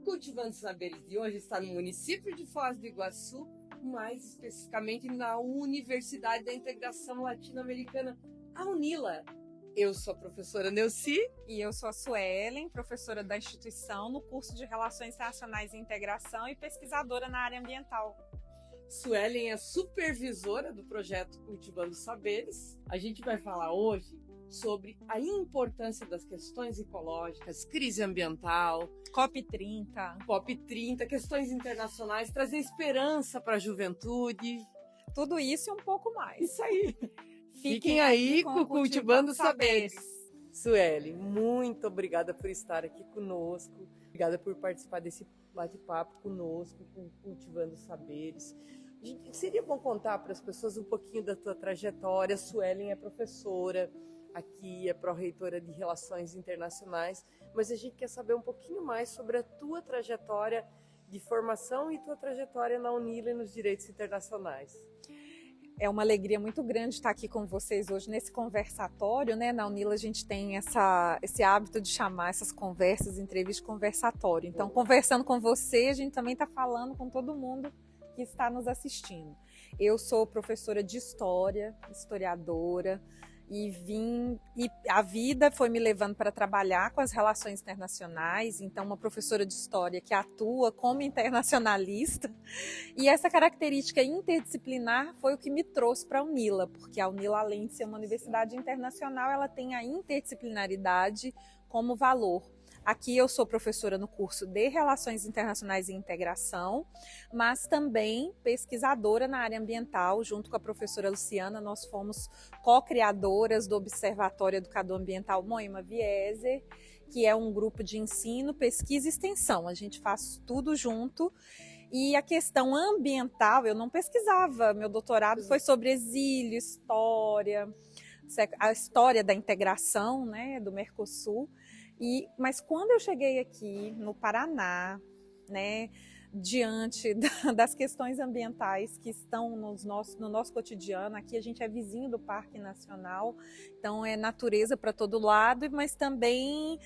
Cultivando Saberes de hoje está no município de Foz do Iguaçu, mais especificamente na Universidade da Integração Latino-Americana, a UNILA. Eu sou a professora Neuci. E eu sou a Suelen, professora da instituição no curso de Relações Internacionais e Integração e pesquisadora na área ambiental. Suelen é supervisora do projeto Cultivando Saberes. A gente vai falar hoje sobre a importância das questões ecológicas, crise ambiental, COP30, questões internacionais, trazer esperança para a juventude. Tudo isso e um pouco mais. Isso aí. Fiquem aí com Cultivando Saberes. Suelen, muito obrigada por estar aqui conosco. Obrigada por participar desse bate-papo conosco, com Cultivando Saberes. Seria bom contar para as pessoas um pouquinho da tua trajetória. Suelen é professora, aqui é pró-reitora de Relações Internacionais, mas a gente quer saber um pouquinho mais sobre a tua trajetória de formação e tua trajetória na UNILA e nos direitos internacionais. É uma alegria muito grande estar aqui com vocês hoje nesse conversatório, né? Na UNILA a gente tem esse hábito de chamar essas conversas, entrevistas, de conversatório. Então, conversando com você, a gente também está falando com todo mundo que está nos assistindo. Eu sou professora de História, historiadora, e a vida foi me levando para trabalhar com as relações internacionais, então uma professora de história que atua como internacionalista, e essa característica interdisciplinar foi o que me trouxe para a UNILA, porque a UNILA, além de ser uma universidade internacional, ela tem a interdisciplinaridade como valor. Aqui eu sou professora no curso de Relações Internacionais e Integração, mas também pesquisadora na área ambiental, junto com a professora Luciana. Nós fomos co-criadoras do Observatório Educador Ambiental Moema Wieser, que é um grupo de ensino, pesquisa e extensão. A gente faz tudo junto. E a questão ambiental, eu não pesquisava. Meu doutorado foi sobre exílio, história, a história da integração, né, do Mercosul. Mas quando eu cheguei aqui no Paraná, né, diante das questões ambientais que estão no nosso cotidiano, aqui a gente é vizinho do Parque Nacional, então é natureza para todo lado, mas também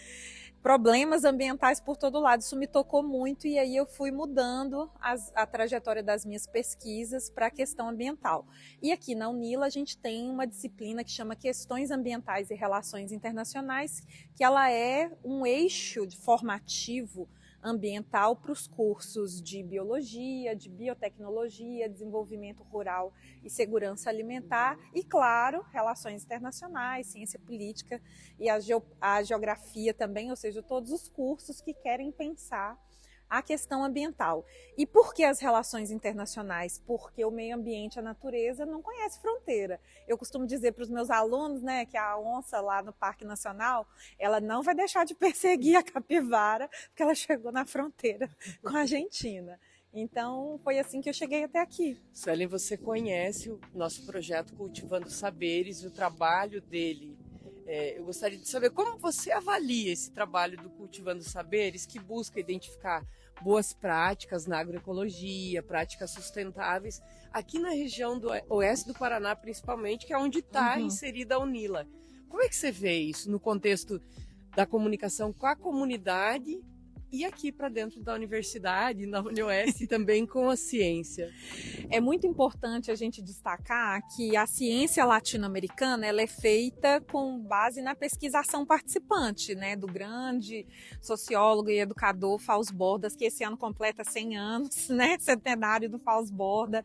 problemas ambientais por todo lado. Isso me tocou muito e aí eu fui mudando a trajetória das minhas pesquisas para a questão ambiental. E aqui na UNILA a gente tem uma disciplina que chama Questões Ambientais e Relações Internacionais, que ela é um eixo formativo ambiental para os cursos de biologia, de biotecnologia, desenvolvimento rural e segurança alimentar e, claro, relações internacionais, ciência política e a geografia também, ou seja, todos os cursos que querem pensar a questão ambiental. E por que as relações internacionais? Porque o meio ambiente, a natureza, não conhece fronteira. Eu costumo dizer para os meus alunos, né, que a onça lá no Parque Nacional, ela não vai deixar de perseguir a capivara, porque ela chegou na fronteira com a Argentina. Então, foi assim que eu cheguei até aqui. Suelen, você conhece o nosso projeto Cultivando Saberes, o trabalho dele. Eu gostaria de saber como você avalia esse trabalho do Cultivando Saberes, que busca identificar boas práticas na agroecologia, práticas sustentáveis, aqui na região do oeste do Paraná, principalmente, que é onde está inserida a UNILA. Como é que você vê isso no contexto da comunicação com a comunidade e aqui para dentro da universidade, na UniOeste, também com a ciência? É muito importante a gente destacar que a ciência latino-americana ela é feita com base na pesquisação participante, né, do grande sociólogo e educador Fausto Bordas, que esse ano completa 100 anos, né, centenário do Fausto Bordas.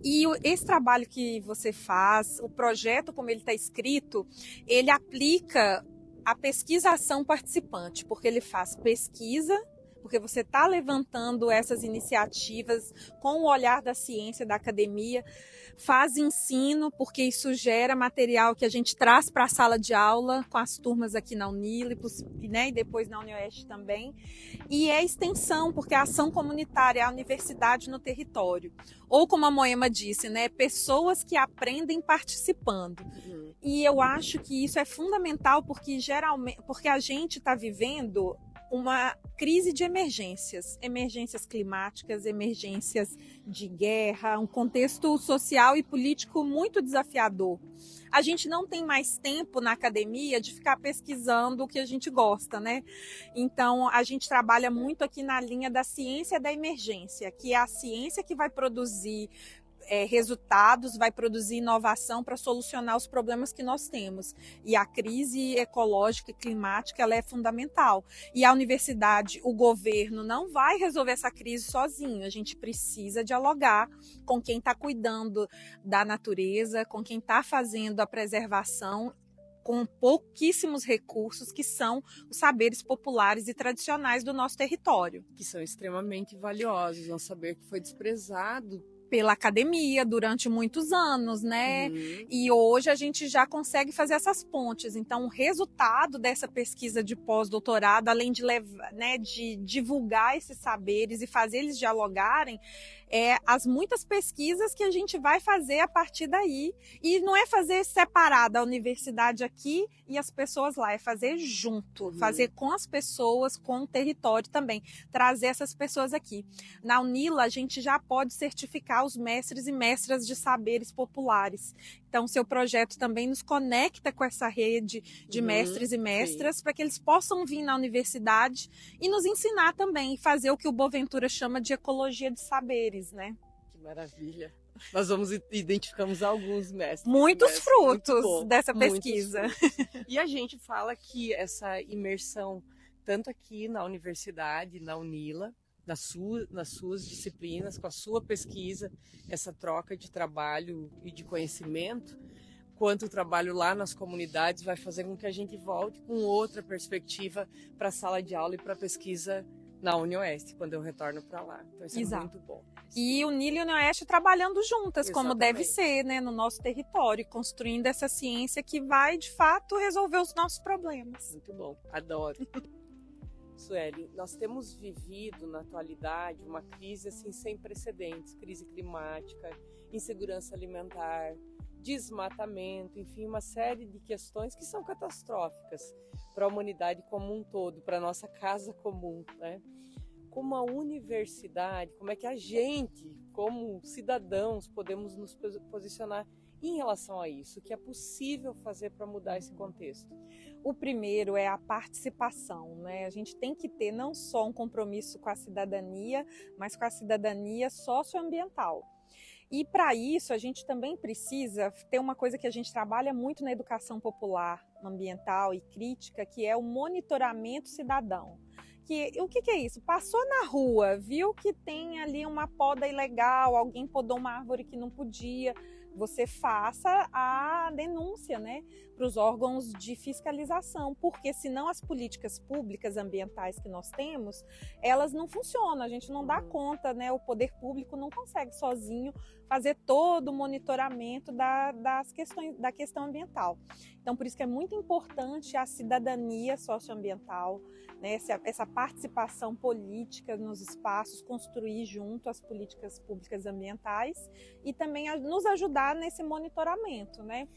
E esse trabalho que você faz, o projeto como ele está escrito, ele aplica a pesquisação participante, porque ele faz pesquisa, porque você está levantando essas iniciativas com o olhar da ciência, da academia, faz ensino, porque isso gera material que a gente traz para a sala de aula com as turmas aqui na UNILA, né, e depois na UniOeste também, e é extensão, porque é ação comunitária, é a universidade no território. Ou como a Moema disse, né, pessoas que aprendem participando. E eu acho que isso é fundamental porque a gente está vivendo uma crise de emergências climáticas, emergências de guerra, um contexto social e político muito desafiador. A gente não tem mais tempo na academia de ficar pesquisando o que a gente gosta, né? Então, a gente trabalha muito aqui na linha da ciência da emergência, que é a ciência que vai produzir resultados, vai produzir inovação para solucionar os problemas que nós temos. E a crise ecológica e climática, ela é fundamental. E a universidade, o governo não vai resolver essa crise sozinho. A gente precisa dialogar com quem está cuidando da natureza, com quem está fazendo a preservação com pouquíssimos recursos, que são os saberes populares e tradicionais do nosso território. Que são extremamente valiosos, é um saber que foi desprezado pela academia durante muitos anos, né? E hoje a gente já consegue fazer essas pontes. Então, o resultado dessa pesquisa de pós-doutorado, além de levar, né, de divulgar esses saberes e fazer eles dialogarem, as muitas pesquisas que a gente vai fazer a partir daí. E não é fazer separada a universidade aqui e as pessoas lá, é fazer junto, fazer com as pessoas, com o território também, trazer essas pessoas aqui. Na UNILA, a gente já pode certificar os mestres e mestras de saberes populares. Então, seu projeto também nos conecta com essa rede de mestres e mestras para que eles possam vir na universidade e nos ensinar também, fazer o que o Boaventura chama de ecologia de saberes, né? Que maravilha! Nós identificamos alguns mestres. Muitos frutos dessa pesquisa. Frutos. E a gente fala que essa imersão, tanto aqui na universidade, na UNILA, nas suas disciplinas, com a sua pesquisa, essa troca de trabalho e de conhecimento, quanto o trabalho lá nas comunidades vai fazer com que a gente volte com outra perspectiva para a sala de aula e para a pesquisa na UniOeste, quando eu retorno para lá. Então isso é muito bom. E UNILA e UniOeste trabalhando juntas, como deve ser, né, no nosso território, construindo essa ciência que vai, de fato, resolver os nossos problemas. Muito bom, adoro. Sueli, nós temos vivido na atualidade uma crise assim sem precedentes, crise climática, insegurança alimentar, desmatamento, enfim, uma série de questões que são catastróficas para a humanidade como um todo, para a nossa casa comum, né? Como a universidade, como é que a gente, como cidadãos, podemos nos posicionar em relação a isso? O que é possível fazer para mudar esse contexto? O primeiro é a participação, né? A gente tem que ter não só um compromisso com a cidadania, mas com a cidadania socioambiental. E para isso a gente também precisa ter uma coisa que a gente trabalha muito na educação popular, ambiental e crítica, que é o monitoramento cidadão. O que é isso? Passou na rua, viu que tem ali uma poda ilegal, alguém podou uma árvore que não podia, você faça a denúncia, né, para os órgãos de fiscalização, porque senão as políticas públicas ambientais que nós temos, elas não funcionam, a gente não dá conta, né, o poder público não consegue sozinho fazer todo o monitoramento da questão ambiental. Então, por isso que é muito importante a cidadania socioambiental, né, essa participação política nos espaços, construir junto as políticas públicas ambientais e também nos ajudar nesse monitoramento, né?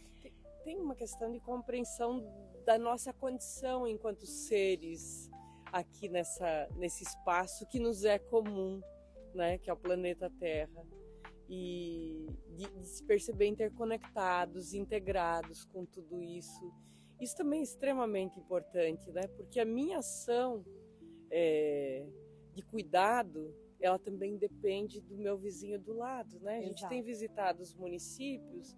Tem uma questão de compreensão da nossa condição enquanto seres aqui nesse espaço que nos é comum, né, que é o planeta Terra, e de se perceber interconectados, integrados com tudo isso. Isso também é extremamente importante, né? Porque a minha ação de cuidado, ela também depende do meu vizinho do lado, né? A gente tem visitado os municípios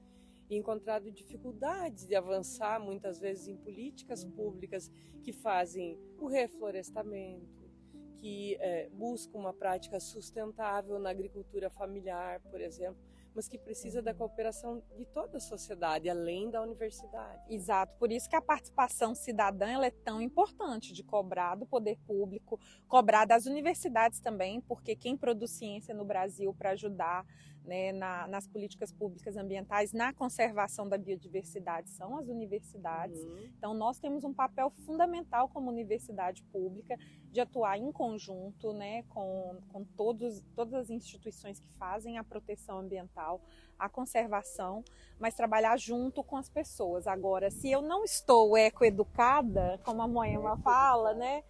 e encontrado dificuldades de avançar, muitas vezes, em políticas públicas que fazem o reflorestamento, que buscam uma prática sustentável na agricultura familiar, por exemplo, mas que precisa da cooperação de toda a sociedade, além da universidade. Exato, por isso que a participação cidadã ela é tão importante, de cobrar do poder público, cobrar das universidades também, porque quem produz ciência no Brasil para ajudar, né, nas políticas públicas ambientais, na conservação da biodiversidade, são as universidades. Então, nós temos um papel fundamental como universidade pública de atuar em conjunto, né, com todas as instituições que fazem a proteção ambiental, a conservação, mas trabalhar junto com as pessoas. Agora, se eu não estou ecoeducada, como a Moema fala, né,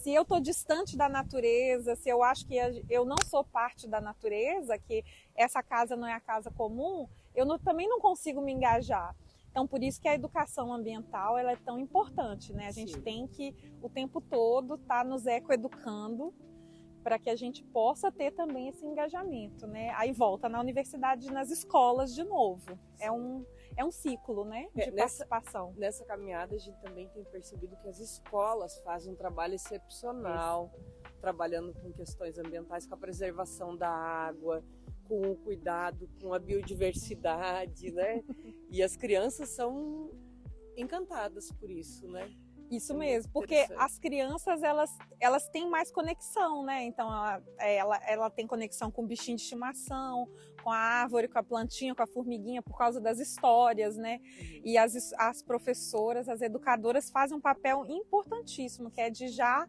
Se eu estou distante da natureza, se eu acho que eu não sou parte da natureza, que essa casa não é a casa comum, também não consigo me engajar. Então, por isso que a educação ambiental ela é tão importante, né? A gente tem que, o tempo todo, estar nos ecoeducando para que a gente possa ter também esse engajamento, né? Aí volta na universidade, nas escolas de novo. É um ciclo, né, de participação. Nessa caminhada, a gente também tem percebido que as escolas fazem um trabalho excepcional, trabalhando com questões ambientais, com a preservação da água, com o cuidado com a biodiversidade, né? E as crianças são encantadas por isso, né? Isso mesmo, porque as crianças, elas têm mais conexão, né? Então, ela tem conexão com o bichinho de estimação, com a árvore, com a plantinha, com a formiguinha, por causa das histórias, né? E as professoras, as educadoras fazem um papel importantíssimo, que é de já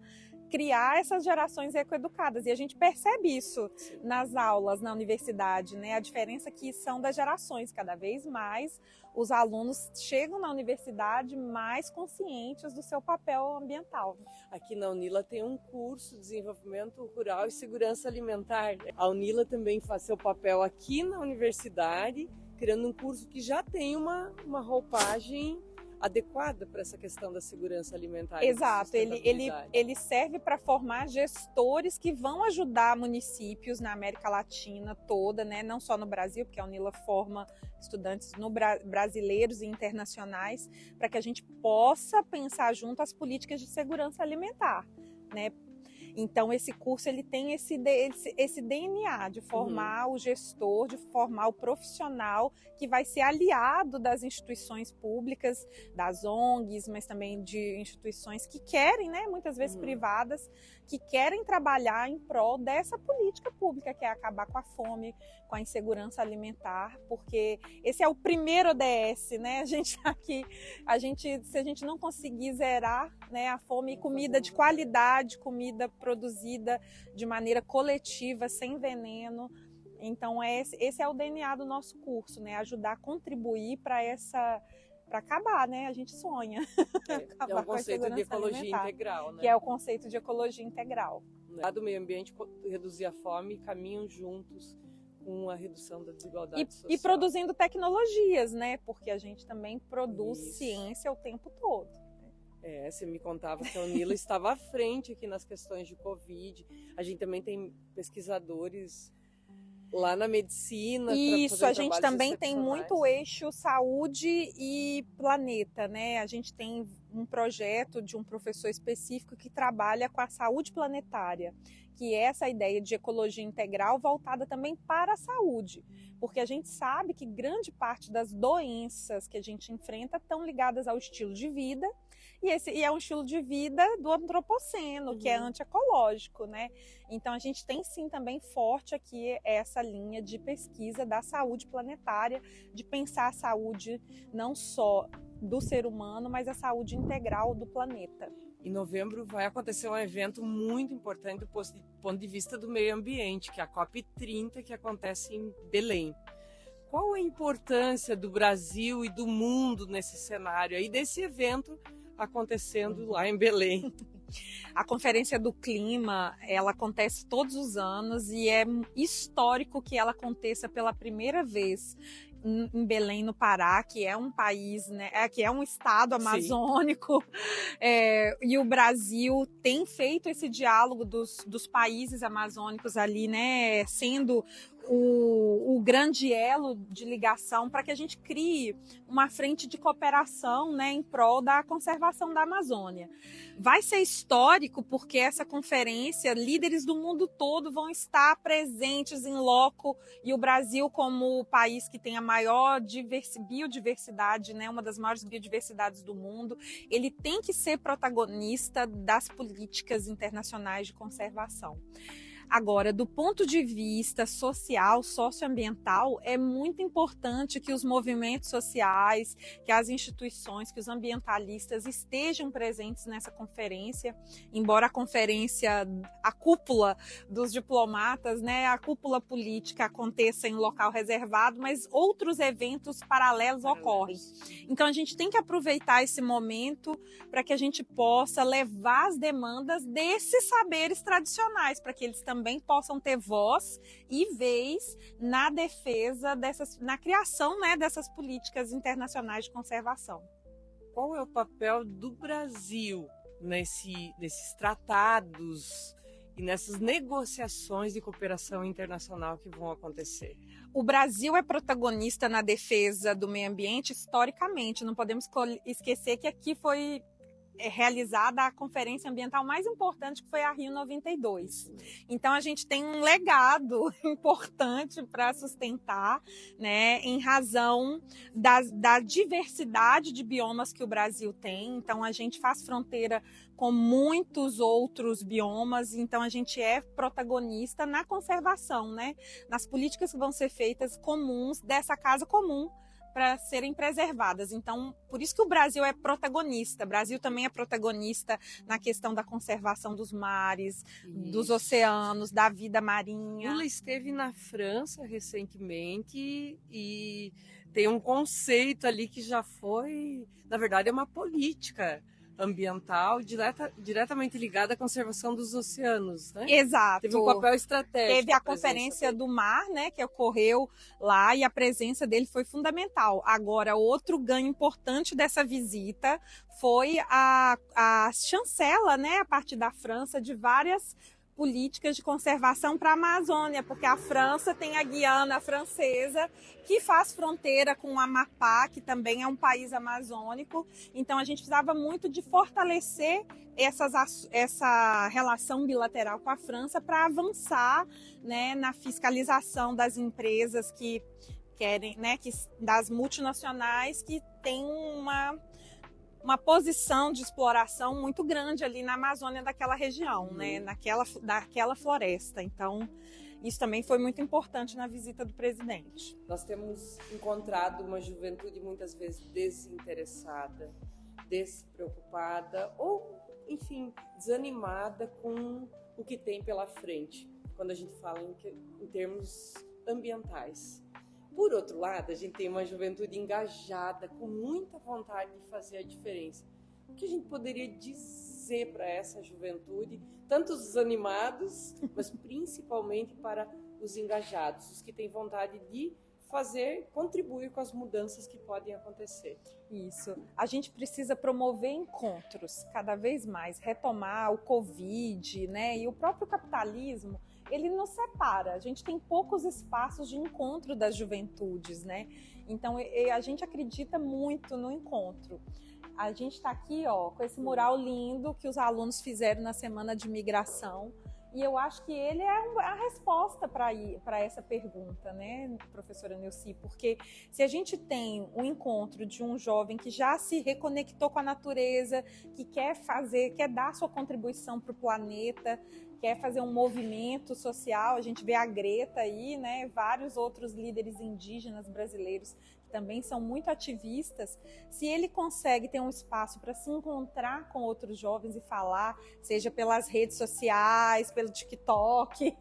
criar essas gerações ecoeducadas. E a gente percebe isso nas aulas, na universidade, né? A diferença que são das gerações. Cada vez mais os alunos chegam na universidade mais conscientes do seu papel ambiental. Aqui na Unila tem um curso de desenvolvimento rural e segurança alimentar. A Unila também faz seu papel aqui na universidade, criando um curso que já tem uma roupagem adequada para essa questão da segurança alimentar. Exato, ele serve para formar gestores que vão ajudar municípios na América Latina toda, né? Não só no Brasil, porque a Unila forma estudantes brasileiros e internacionais, para que a gente possa pensar junto as políticas de segurança alimentar, né? Então, esse curso ele tem esse DNA de formar o gestor, de formar o profissional que vai ser aliado das instituições públicas, das ONGs, mas também de instituições que querem, né, muitas vezes privadas, que querem trabalhar em prol dessa política pública, que é acabar com a fome, com a insegurança alimentar, porque esse é o primeiro ODS, né? A gente tá aqui, se a gente não conseguir zerar, né, a fome, e comida de qualidade, comida produzida de maneira coletiva, sem veneno. Então esse é o DNA do nosso curso, né? Ajudar a contribuir para acabar, né? A gente sonha. É um conceito de ecologia integral, né? Que é o conceito de ecologia integral. Lá do meio ambiente, reduzir a fome, caminham juntos com a redução da desigualdade social. E produzindo tecnologias, né? Porque a gente também produz ciência o tempo todo. Você me contava que a Unila estava à frente aqui nas questões de Covid. A gente também tem pesquisadores lá na medicina. Isso, a gente também tem muito eixo saúde e planeta, né? A gente tem um projeto de um professor específico que trabalha com a saúde planetária, que é essa ideia de ecologia integral voltada também para a saúde, porque a gente sabe que grande parte das doenças que a gente enfrenta estão ligadas ao estilo de vida, e é um estilo de vida do antropoceno, que é antiecológico, né? Então a gente tem sim também forte aqui essa linha de pesquisa da saúde planetária, de pensar a saúde não só do ser humano, mas a saúde integral do planeta. Em novembro vai acontecer um evento muito importante do ponto de vista do meio ambiente, que é a COP30, que acontece em Belém. Qual a importância do Brasil e do mundo nesse cenário aí, desse evento acontecendo lá em Belém? A Conferência do Clima, ela acontece todos os anos e é histórico que ela aconteça pela primeira vez em Belém, no Pará, que é um país, né, que é um estado amazônico, e o Brasil tem feito esse diálogo dos países amazônicos ali, né, sendo o grande elo de ligação para que a gente crie uma frente de cooperação, né, em prol da conservação da Amazônia. Vai ser histórico porque essa conferência, líderes do mundo todo vão estar presentes em loco, e o Brasil, como o país que tem a maior biodiversidade, né, uma das maiores biodiversidades do mundo, ele tem que ser protagonista das políticas internacionais de conservação. Agora, do ponto de vista social, socioambiental, é muito importante que os movimentos sociais, que as instituições, que os ambientalistas estejam presentes nessa conferência, embora a conferência, a cúpula dos diplomatas, né, a cúpula política aconteça em local reservado, mas outros eventos paralelos ocorrem. Então a gente tem que aproveitar esse momento para que a gente possa levar as demandas desses saberes tradicionais, para que eles também possam ter voz e vez na defesa na criação, né, dessas políticas internacionais de conservação. Qual é o papel do Brasil nesses tratados e nessas negociações de cooperação internacional que vão acontecer? O Brasil é protagonista na defesa do meio ambiente historicamente. Não podemos esquecer que aqui foi realizada a conferência ambiental mais importante, que foi a Rio 92. Então a gente tem um legado importante para sustentar, né, em razão da diversidade de biomas que o Brasil tem. Então a gente faz fronteira com muitos outros biomas, então a gente é protagonista na conservação, né, nas políticas que vão ser feitas comuns dessa casa comum para serem preservadas. Então, por isso que o Brasil é protagonista. O Brasil também é protagonista na questão da conservação dos mares, dos oceanos, da vida marinha. Lula esteve na França recentemente e tem um conceito ali que já foi, na verdade, é uma política ambiental diretamente ligada à conservação dos oceanos, né? Exato. Teve um papel estratégico. Teve a Conferência do Mar, né, que ocorreu lá, e a presença dele foi fundamental. Agora, outro ganho importante dessa visita foi a chancela, né, a partir da França, de várias políticas de conservação para a Amazônia, porque a França tem a Guiana Francesa, que faz fronteira com o Amapá, que também é um país amazônico. Então a gente precisava muito de fortalecer essa relação bilateral com a França para avançar, né, na fiscalização das empresas que querem, né, das multinacionais que têm uma posição de exploração muito grande ali na Amazônia daquela região, né, daquela floresta. Então, isso também foi muito importante na visita do presidente. Nós temos encontrado uma juventude muitas vezes desinteressada, despreocupada ou, enfim, desanimada com o que tem pela frente, quando a gente fala em termos ambientais. Por outro lado, a gente tem uma juventude engajada, com muita vontade de fazer a diferença. O que a gente poderia dizer para essa juventude, tanto os animados, mas principalmente para os engajados, os que têm vontade de contribuir com as mudanças que podem acontecer? Isso. A gente precisa promover encontros cada vez mais, retomar o Covid, né, e o próprio capitalismo. Ele nos separa, a gente tem poucos espaços de encontro das juventudes, né? Então a gente acredita muito no encontro. A gente está aqui, ó, com esse mural lindo que os alunos fizeram na Semana de Migração, e eu acho que ele é a resposta para essa pergunta, né, professora Neuci? Porque se a gente tem um encontro de um jovem que já se reconectou com a natureza, que quer dar sua contribuição para o planeta, quer fazer um movimento social, a gente vê a Greta aí, né, vários outros líderes indígenas brasileiros que também são muito ativistas. Se ele consegue ter um espaço para se encontrar com outros jovens e falar, seja pelas redes sociais, pelo TikTok,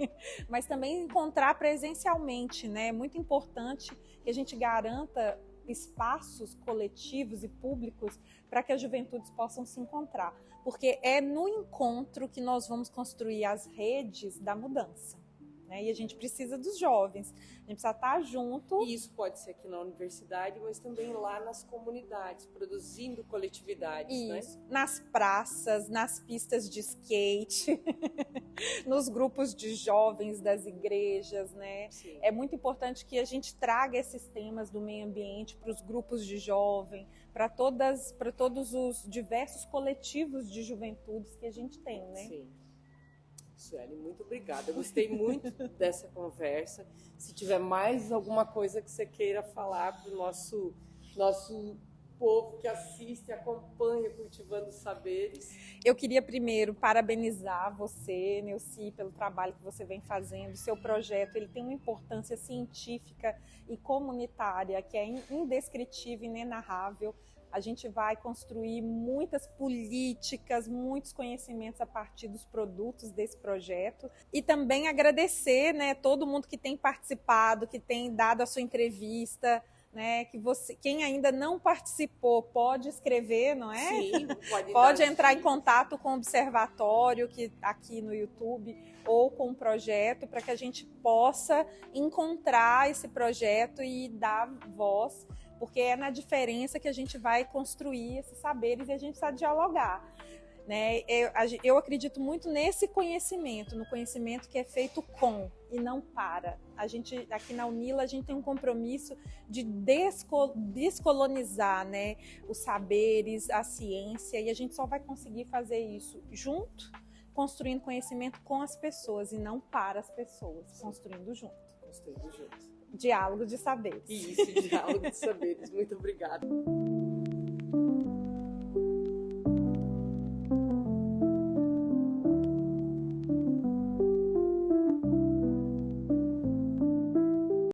mas também encontrar presencialmente, né, é muito importante que a gente garanta espaços coletivos e públicos para que as juventudes possam se encontrar, porque é no encontro que nós vamos construir as redes da mudança, né? E a gente precisa dos jovens, a gente precisa estar junto. E isso pode ser aqui na universidade, mas também lá nas comunidades, produzindo coletividades, isso, né? Nas praças, nas pistas de skate, nos grupos de jovens das igrejas, né? Sim. É muito importante que a gente traga esses temas do meio ambiente para os grupos de jovem, para todos os diversos coletivos de juventudes que a gente tem, né? Sim. Sueli, muito obrigada. Eu gostei muito dessa conversa. Se tiver mais alguma coisa que você queira falar para o nosso povo que assiste, acompanha Cultivando Saberes. Eu queria primeiro parabenizar você, Neuci, pelo trabalho que você vem fazendo. O seu projeto ele tem uma importância científica e comunitária que é indescritível, inenarrável. A gente vai construir muitas políticas, muitos conhecimentos a partir dos produtos desse projeto. E também agradecer, né, todo mundo que tem participado, que tem dado a sua entrevista, né, que você, quem ainda não participou pode escrever, não é? Sim, pode entrar em contato com o Observatório que aqui no YouTube ou com o projeto para que a gente possa encontrar esse projeto e dar voz, porque é na diferença que a gente vai construir esses saberes e a gente precisa dialogar. Né? Eu acredito muito nesse conhecimento, no conhecimento que é feito com e não para. A gente, aqui na UNILA, a gente tem um compromisso de descolonizar, né, os saberes, a ciência, e a gente só vai conseguir fazer isso junto, construindo conhecimento com as pessoas e não para as pessoas, construindo junto. Construindo juntos. Diálogo de saberes. Isso, diálogo de saberes. Muito obrigada.